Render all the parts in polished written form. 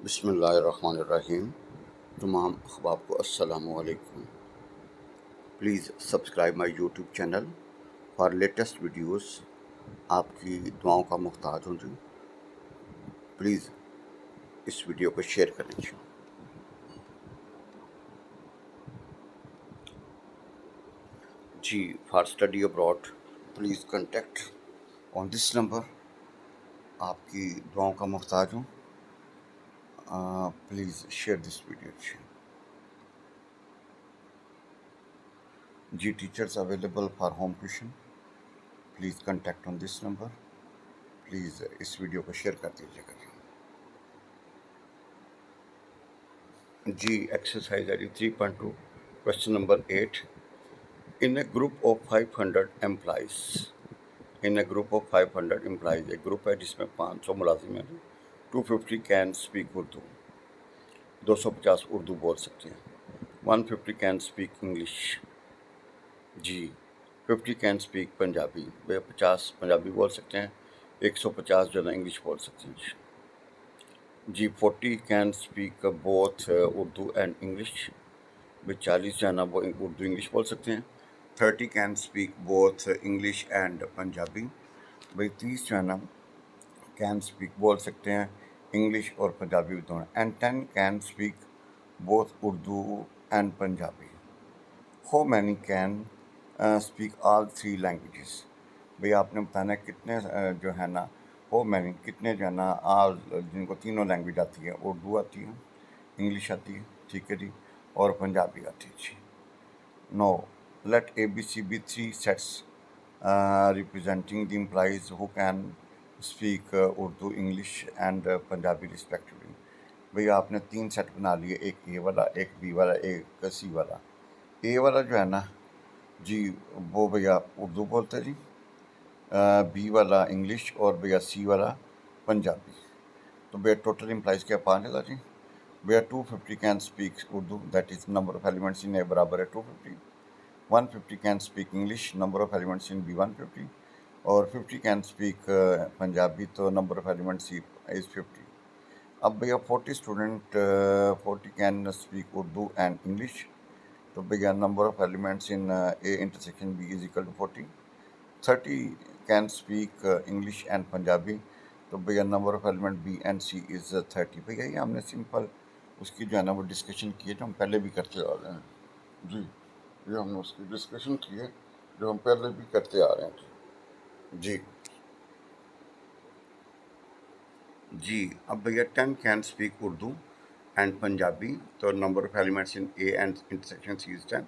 बिस्मिल्लाहिर्रहमानिर्रहीम। तमाम अहबाब को अस्सलामुअलैकुम। Please subscribe my YouTube channel for latest videos. आपकी दुआओं का मुहताज हूँ जी। प्लीज़ इस वीडियो को शेयर करें जी। जी, for study abroad please contact on this number. आपकी दुआओं का मुहताज हूँ। प्लीज़ शेयर दिस वीडियो जी। Teachers available for home tuition. Please contact on this number. Please इस वीडियो को शेयर कर दीजिएगा जी। Exercise I D 3.2 question number 8। In a group of 500 employees, एक ग्रुप है जिसमें 500 मुलाजिम हैं। 250 कैन स्पीक उर्दू, 250 उर्दू बोल सकते हैं। 150 कैन स्पीक इंग्लिश जी। 50 कैन स्पीक पंजाबी, वे 50 पंजाबी बोल सकते हैं। 150 जो है ना इंग्लिश बोल सकते हैं जी। 40 can speak both Urdu and English, वे 40 जो है ना वो उर्दू इंग्लिश बोल सकते हैं। 30 can speak both English and Punjabi, भाई 30 जो है ना कैन स्पीक बोल सकते हैं इंग्लिश और पंजाबी दोनों। And 10 can speak both Urdu and Punjabi. How many can speak all 3 languages, भाई आपने बताना है कितने जो है ना हाउ मैनी कितने जो है ना ऑल जिनको तीनों लैंग्वेज आती है, उर्दू आती है, इंग्लिश आती है, ठीक है जी, और पंजाबी आती है जी। No, let ABC be 3 sets representing the employees who can speak Urdu, English and Punjabi respectively. भैया आपने 3 सेट बना लिए, एक ए वाला, एक बी वाला, एक सी वाला। ए वाला जो है ना जी वो भैया उर्दू बोलते हैं जी, बी वाला इंग्लिश और भैया सी वाला पंजाबी। तो भैया टोटल इम्प्लाइज क्या 5 हज़ार जी। भैया 250 can speak Urdu, that is number of elements in A बराबर है 250। 150 can speak English, number of elements in B 150, और 50 can speak पंजाबी, तो number of elements is 50। अब भैया 40 student 40 can speak Urdu and English, तो भैया number of elements in A intersection B is equal to 40। 30 can speak English and Punjabi, तो भैया number of element B and C is 30। भैया ये हमने सिंपल उसकी जो है ना वो डिस्कशन की है, जो हम पहले भी करते आ रहे हैं जी। ये हमने उसकी डिस्कशन की है जो हम पहले भी करते आ रहे हैं जी। जी, अब भैया 10 can speak Urdu and Punjabi, तो number of elements in A and intersection C is 10।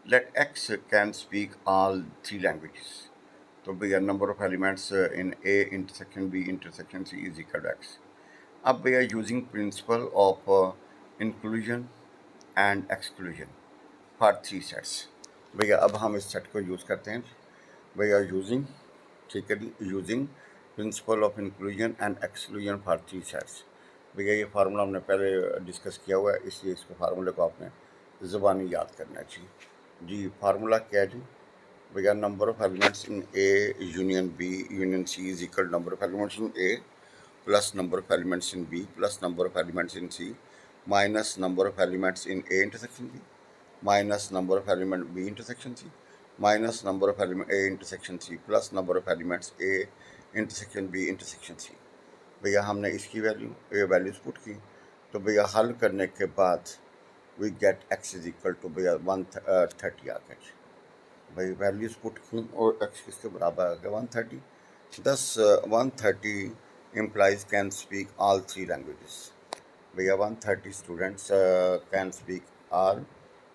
Let X can speak all 3 languages, तो भैया number of elements in A intersection B intersection C is equal to X. अब भैया using principle of inclusion and exclusion for 3 sets, भैया अब हम इस set को use करते हैं भैया यूजिंग, ठीक है जी, using principle of inclusion and exclusion for 3 sets. भैया ये फार्मूला हमने पहले डिस्कस किया हुआ है, इसलिए इसको फार्मूले को आपने ज़बानी याद करना चाहिए जी। फार्मूला क्या है जी भैया, number of elements in A union B union C is equal number of elements in A plus number of elements in B plus number of elements in C minus number of elements in A intersection B minus number of element B intersection C minus number of element A intersection C plus number of elements A intersection B intersection C. भैया हमने इसकी values put की, तो भैया हल करने के बाद we get x is equal to भैया 130 आ गया। भाई वैल्यूज पुट की और एक्स किसके बराबर आ गया 130। दस 130 employees can speak all 3 languages. भैया 130 स्टूडेंट्स कैन स्पीक ऑल।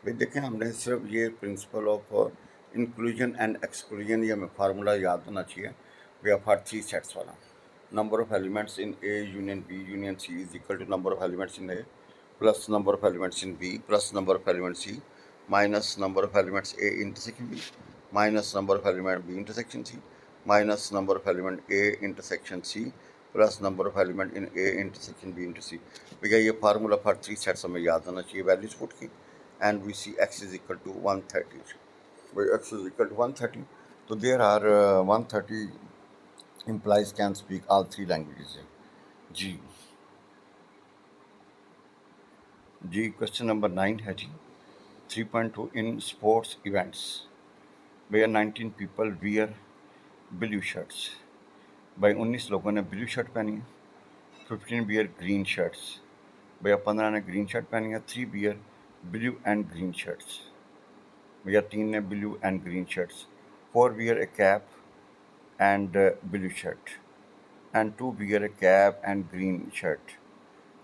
भाई देखें हमने सिर्फ ये principle of inclusion and exclusion, ये हमें फार्मूला याद होना चाहिए भैया फॉर 3 सेट्स वाला। Number of elements in A union B union C is equal to number of elements in A plus number of elements in B plus number of elements C minus number of elements A intersection B minus number of element B intersection C minus number of element A intersection C plus number of element in A intersection B inter C. भैया ये formula for 3 sets हमें याद होना चाहिए। Values put की and we see x is equal to 130। भाई x is equal to 130, तो there are 130 implies can speak all 3 languages जी। जी क्वेश्चन नंबर 9 है जी 3.2 इन स्पोर्ट्स इवेंट्स भैया 19 पीपल वियर ब्लू शर्ट्स। भाई 19 लोगों ने ब्लू शर्ट पहनी है। 15 वियर ग्रीन शर्ट्स। भैया 15 ने ग्रीन शर्ट पहनी है। 3 wear blue and green shirts. भैया 3 ने blue and green shirts. 4 wear A cap and blue shirt and 2 wear a cap and green shirt.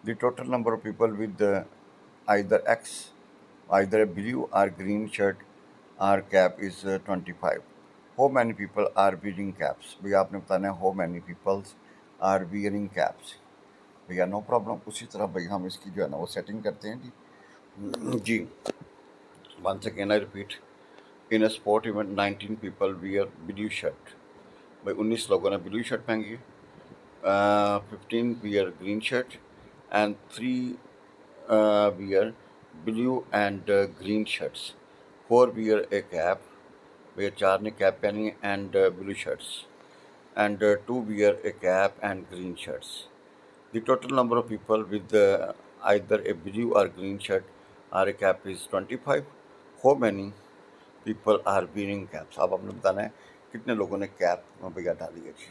The total number of people with either X, either a blue or green shirt or cap is 25. How many people are wearing caps? भैया आपने बताना है how many people are wearing caps. भैया no problem, उसी तरह भैया हम इसकी जो है ना वो सेटिंग करते हैं जी। Once again I repeat, in a sport event 19 people wear blue shirt. भाई 19 लोगों ने ब्लू शर्ट पहनी है। 15 wear green shirt and 3 wear blue and green shirts. 4 wear a cap, where 4 ने cap पहनी है and blue shirts, and 2 wear a cap and green shirts. The total number of people with either a blue or green shirt or a cap is 25. How many people are wearing caps? अब आपने बताना है कितने लोगों ने cap भैया डाली है जी।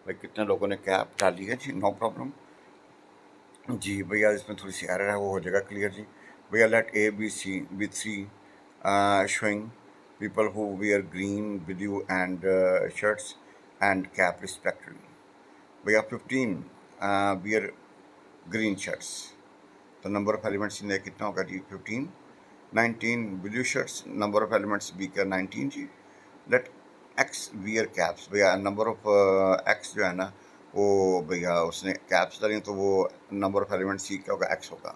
भाई कितने लोगों ने कैप डाली है जी, नो प्रॉब्लम जी। भैया इसमें थोड़ी सी एरर है, वो हो जाएगा क्लियर जी। भैया let A B C be three showing people who wear green blue and shirts and cap respectively. भैया 15 वियर ग्रीन शर्ट्स, तो नंबर ऑफ एलिमेंट्स इन कितना होगा जी 15। 19 blue shirts, number of elements B का 19 जी। Let x wear caps, भैया number of x जो है ना वो भैया उसने कैप्स डाली तो वो नंबर ऑफ एलिमेंट्स सी क्या होगा एक्स होगा।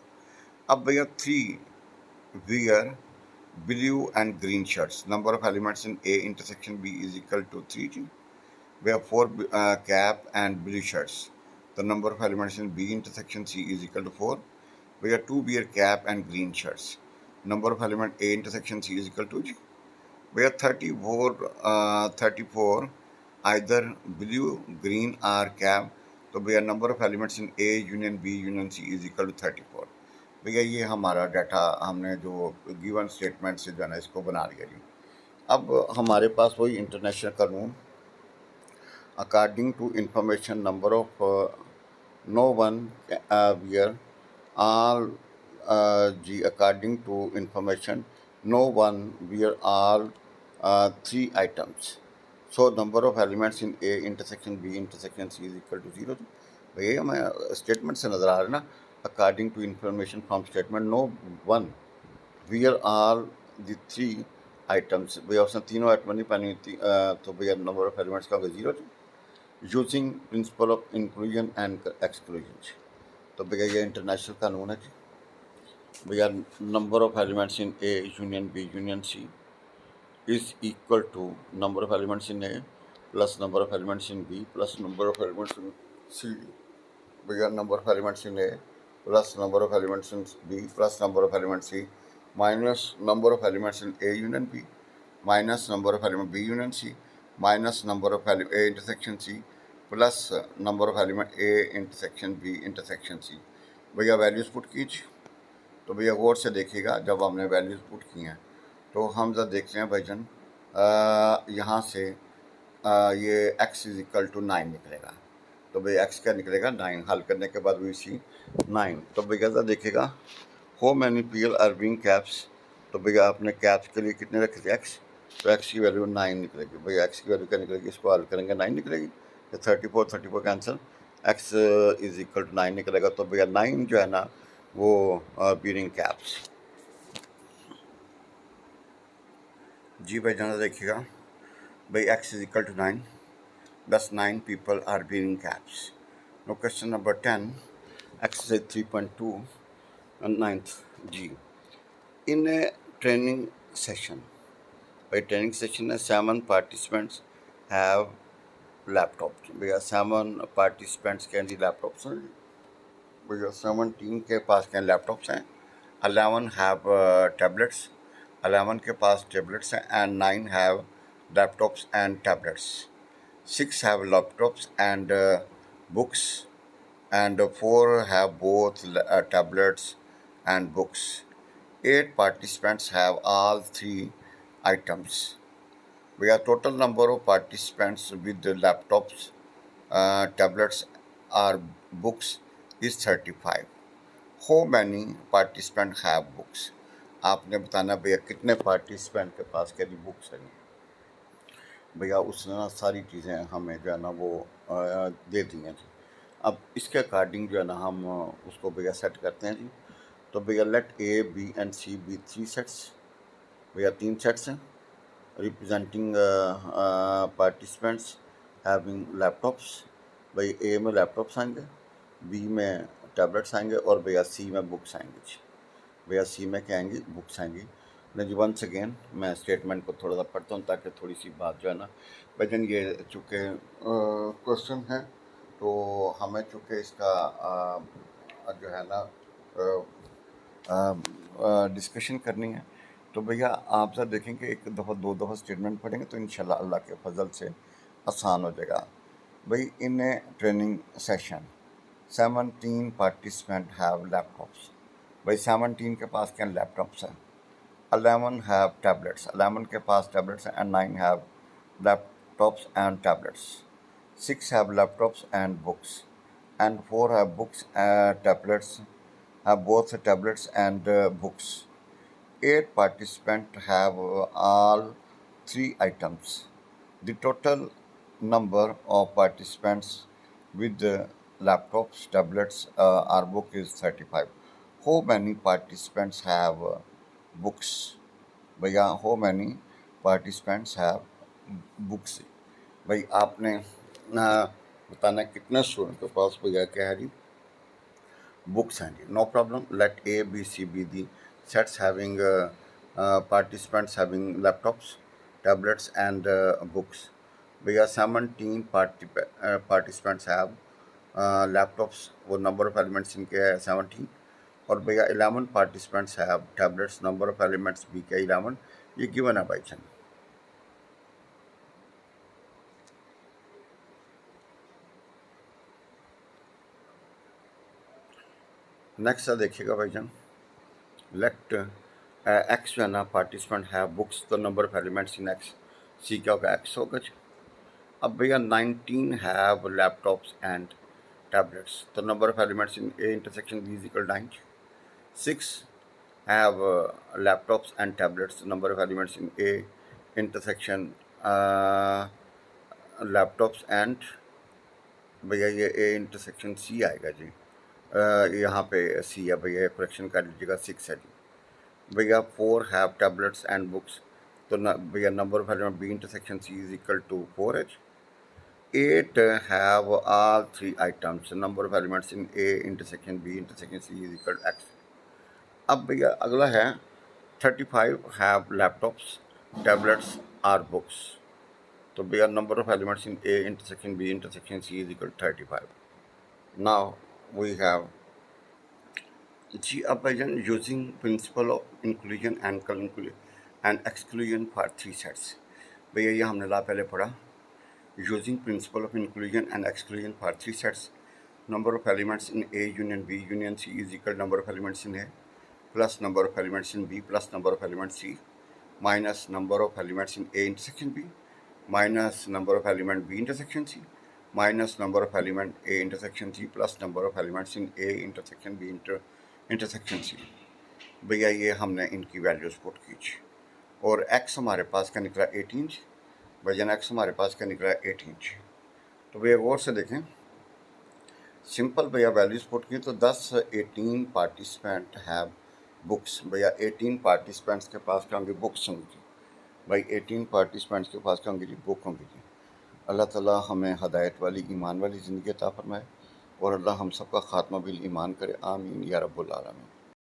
अब भैया 3 wear blue and green shirts, number of elements in A intersection B is equal to 3 जी। भैया 4 cap and blue shirts, the number of elements in B intersection C is equal to 4. Where 2 wear cap and green shirts. Number of element A intersection C is equal to G. Where 34 either blue, green or cap. तो भैया number of elements in A union B union C is equal to 34। भैया ये हमारा data हमने जो given statement से जो है ना इसको बना लिया जी। अब हमारे पास वही इंटरनेशनल कानून according to information number of no one wear all according to information no one wear all 3 items, so number of elements in A intersection B intersection C is equal to 0। भैया हमें statement से नज़र आ रहा है ना, according to information from statement no one wear are the 3 items. भैया उसने तीनों आइटम नहीं पहनी थी, तो भैया नंबर ऑफ एलिमेंट्स का होगा 0 using principle of inclusion and exclusion. तो भैया ये इंटरनेशनल कानून है जी। भैया number of elements in A union B union C is equal to number of elements in A plus number of elements in B plus number of elements in C. भैया number of elements in A plus number of elements in B plus number of elements C minus number of elements in A union B minus number of element B union C minus number of A intersection C plus number of element A intersection B intersection C. भैया values put कीजिए। तो भैया गौर से देखिएगा, जब हमने values put की हैं तो हम जब देखते हैं भाईजान यहाँ से ये x इज इक्वल टू 9 निकलेगा। तो भैया x क्या निकलेगा 9, हल करने के बाद वी सी 9। तो भैया जब देखिएगा how many people are wearing caps, तो भैया आपने कैप्स के लिए कितने रखे थे x, तो x की वैल्यू 9 निकलेगी। भैया x की वैल्यू क्या निकलेगी, इसको हल करेंगे 9 निकलेगी। तो 34 cancel, x is equal to 9 निकलेगा। तो भैया 9 जो है ना वो वियरिंग कैप्स जी। भाई जाना देखिएगा भाई x is equal to 9, thus 9 people are wearing caps. Now question number 10, exercise 3.2 and 9th G. In a training session, by training session 7 participants have laptops। भैया 7 participants के जी laptops हैं। भैया 17 के पास क्या लैपटॉप्स हैं। 11 have tablets, 11 के पास tablets हैं and 9 have laptops and tablets। 6 have laptops and books and 4 have both tablets and books. 8 participants have all 3 items. We have total number of participants with the laptops, tablets or books is 35. How many participants have books? आपने बताना भैया कितने participant के पास क्या books हैं। भैया उसने ना सारी चीज़ें हमें जो है ना वो दे दी हैं जी। अब इसके अकॉर्डिंग जो है ना हम उसको भैया सेट करते हैं जी। तो भैया let A B and C be 3 sets. भैया 3 सेट्स हैं रिप्रेजेंटिंग पार्टिसिपेंट्स हैविंग लैपटॉप्स। भाई ए में लैपटॉप्स आएंगे, बी में टैबलेट्स आएंगे और भैया सी में बुक्स आएंगे जी। भैया सी में क्या आएंगी, बुक्स आएंगी। जी वंस अगेन मैं स्टेटमेंट को थोड़ा सा पढ़ता हूँ ताकि थोड़ी सी बात जो है ना भजन ये चूँकि क्वेश्चन है तो हमें चूँकि इसका जो है ना डिस्कशन करनी है। तो भैया आप सर देखेंगे एक दफ़ा 2 दफ़ा स्टेटमेंट पढ़ेंगे तो इंशाल्लाह अल्लाह के फजल से आसान हो जाएगा। भाई in a training session 17 participant have laptops. भाई 17 के पास क्या लैपटॉप्स हैं। 11 have tablets. 11 के पास tablets हैं and 9 have laptops and tablets. 6 have laptops and books and 4 have books and tablets. Have both tablets and books. 8 participants have all 3 items. The total number of participants with laptops, tablets, or book is 35. How many participants have books? भैया how many participants have books? भाई आपने बताना कितने student के पास भैया क्या है जी बुक्स हैं जी। No problem. Let A B C be the sets having participants having laptops, tablets and books. भैया 17 participants have laptops, वो number of elements इनके है 17। और भैया 11 participants have tablets, number of elements भी क्या 11, ये गिवन है भाई चंद। नेक्स्ट देखिएगा भाई जान। लेट एक्स जो है ना पार्टिसिपेंट है बुक्स, तो number of elements in X C क्या होगा एक्स होगा जी। अब भैया 19 have laptops and tablets, the number of elements in A intersection B is equal to 9. 6 have laptops and tablets, the number of elements in A intersection laptops and भैया ये A intersection C आएगा जी। यहाँ पे C है भैया, correction कर लीजिएगा 6 है जी। भैया 4 have tablets and books, तो भैया number of element B intersection C is equal to 4 है। 8 have all 3 items. Number of elements in A intersection B intersection C is equal to X. अब भैया अगला है 35 have laptops, tablets or books. तो भैया number of elements in A intersection B intersection C is equal to 35. Now we have G अब भैया using principle of inclusion and exclusion for 3 sets. भैया ये हमने ला पहले पढ़ा। Using principle of inclusion and exclusion for 3 sets, number of elements in A union B union C is equal to number of elements in A plus number of elements in B plus number of elements C minus number of elements in A intersection B minus number of element B intersection C minus number of element A intersection C plus number of elements in A intersection B intersection C। भैया ये हमने इनकी values put की और x हमारे पास का निकला 18, वजन एक्स हमारे पास क्या निकला है 18। तो भैया गौर से देखें, सिंपल भैया वैल्यूज पुट की तो 18 पार्टिसिपेंट हैव बुक्स। भैया 18 पार्टिसिपेंट्स के पास क्या होंगी, बुक्स होंगी। भाई 18 पार्टिसिपेंट्स के पास क्या होंगी जी, बुक होंगी जी। अल्लाह ताला हमें हदायत वाली ईमान वाली ज़िंदगी अता फरमाए और अल्लाह हम सबका खात्मा बिल ईमान करे, आमीन या रब्बुल आलमीन।